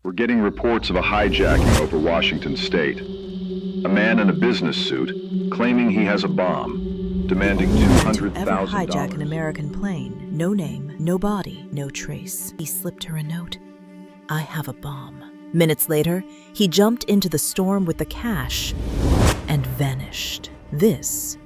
We're getting reports of a hijacking over Washington State. A man in a business suit claiming he has a bomb, demanding $200,000. To ever hijack an American plane, no name, no body, no trace. He slipped her a note. I have a bomb. Minutes later, he jumped into the storm with the cash and vanished. This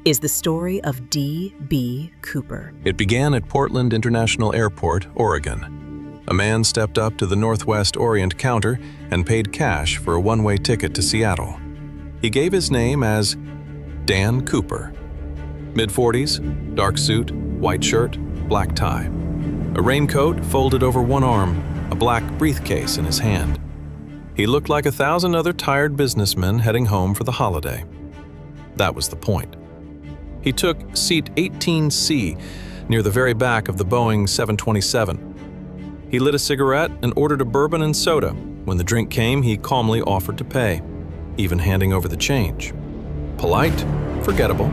is the story of D.B. Cooper. It began at Portland International Airport, Oregon. A man stepped up to the Northwest Orient counter and paid cash for a one-way ticket to Seattle. He gave his name as Dan Cooper. Mid-40s, dark suit, white shirt, black tie. A raincoat folded over one arm, a black briefcase in his hand. He looked like 1,000 other tired businessmen heading home for the holiday. That was the point. He took seat 18C near the very back of the Boeing 727. He lit a cigarette and ordered a bourbon and soda. When the drink came, he calmly offered to pay, even handing over the change. Polite, forgettable,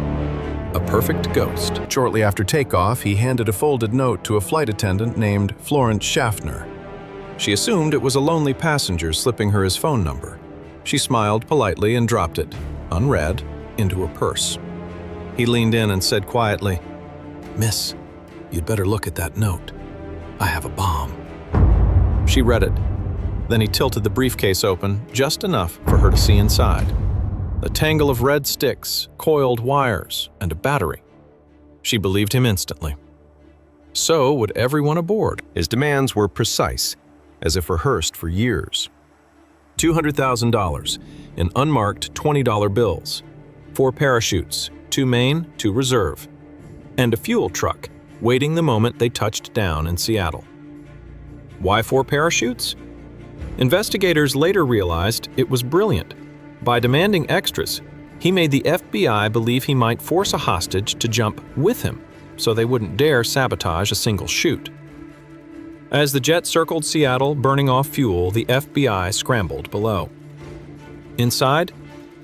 a perfect ghost. Shortly after takeoff, he handed a folded note to a flight attendant named Florence Schaffner. She assumed it was a lonely passenger slipping her his phone number. She smiled politely and dropped it, unread, into her purse. He leaned in and said quietly, "Miss, you'd better look at that note. I have a bomb." She read it. Then he tilted the briefcase open just enough for her to see inside. A tangle of red sticks, coiled wires, and a battery. She believed him instantly. So would everyone aboard. His demands were precise, as if rehearsed for years. $200,000 in unmarked $20 bills, 4 parachutes, 2 main, 2 reserve, and a fuel truck waiting the moment they touched down in Seattle. Why 4 parachutes? Investigators later realized it was brilliant. By demanding extras, he made the FBI believe he might force a hostage to jump with him, so they wouldn't dare sabotage a single chute. As the jet circled Seattle, burning off fuel, the FBI scrambled below. Inside,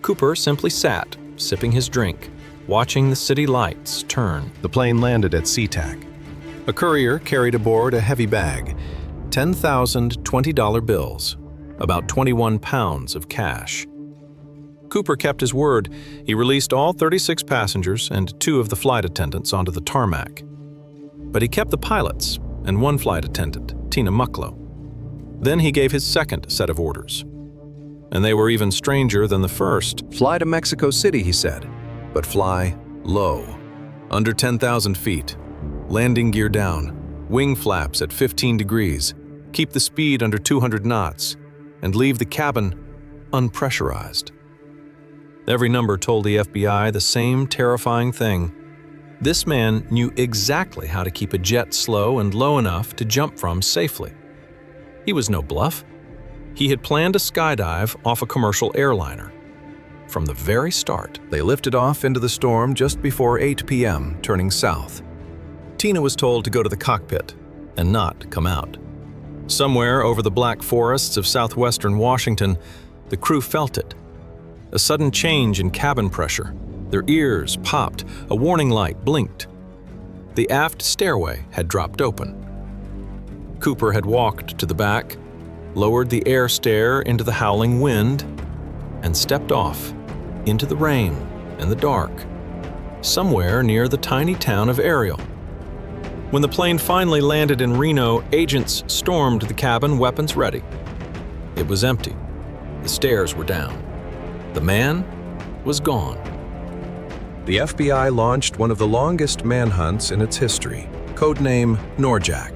Cooper simply sat, sipping his drink, watching the city lights turn. The plane landed at SeaTac. A courier carried aboard a heavy bag, 10,000 $20 bills, about 21 pounds of cash. Cooper kept his word. He released all 36 passengers and 2 of the flight attendants onto the tarmac. But he kept the pilots and 1 flight attendant, Tina Mucklow. Then he gave his second set of orders. And they were even stranger than the first. "Fly to Mexico City," he said, "but fly low, under 10,000 feet, landing gear down, wing flaps at 15 degrees, keep the speed under 200 knots, and leave the cabin unpressurized." Every number told the FBI the same terrifying thing. This man knew exactly how to keep a jet slow and low enough to jump from safely. He was no bluff. He had planned a skydive off a commercial airliner. From the very start, they lifted off into the storm just before 8 p.m., turning south. Tina was told to go to the cockpit and not come out. Somewhere over the black forests of southwestern Washington, the crew felt it. A sudden change in cabin pressure. Their ears popped, a warning light blinked. The aft stairway had dropped open. Cooper had walked to the back, lowered the air stair into the howling wind, and stepped off into the rain and the dark, somewhere near the tiny town of Ariel. When the plane finally landed in Reno, agents stormed the cabin, weapons ready. It was empty. The stairs were down. The man was gone. The FBI launched one of the longest manhunts in its history, codename Norjack.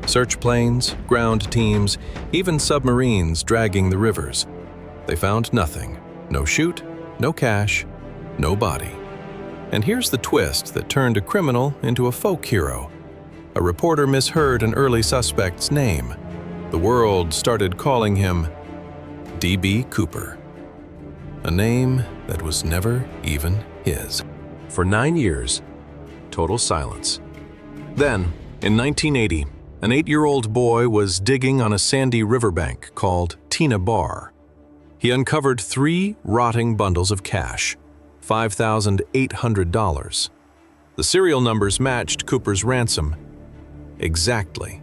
Search planes, ground teams, even submarines dragging the rivers. They found nothing. No chute, no cash, no body. And here's the twist that turned a criminal into a folk hero. A reporter misheard an early suspect's name. The world started calling him D.B. Cooper. A name that was never even his. For 9 years, total silence. Then, in 1980, an 8-year-old boy was digging on a sandy riverbank called Tina Bar. He uncovered 3 rotting bundles of cash, $5,800. The serial numbers matched Cooper's ransom exactly.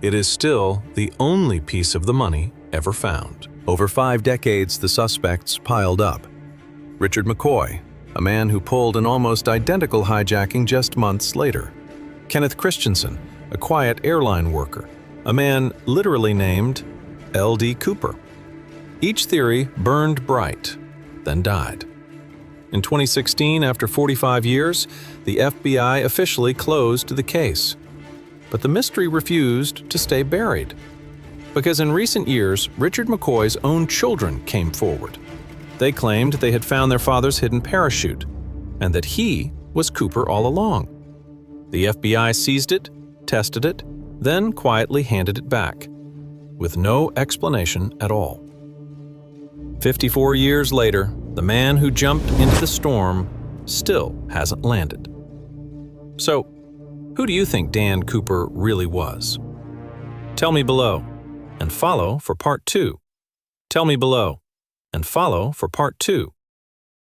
It is still the only piece of the money ever found. Over 5 decades, the suspects piled up. Richard McCoy, a man who pulled an almost identical hijacking just months later. Kenneth Christensen, a quiet airline worker, a man literally named L.D. Cooper. Each theory burned bright, then died. In 2016, after 45 years, the FBI officially closed the case. But the mystery refused to stay buried. Because in recent years, Richard McCoy's own children came forward. They claimed they had found their father's hidden parachute, and that he was Cooper all along. The FBI seized it, tested it, then quietly handed it back, with no explanation at all. 54 years later, the man who jumped into the storm still hasn't landed. So, who do you think Dan Cooper really was? Tell me below, and follow for part 2. Tell me below, and follow for part 2.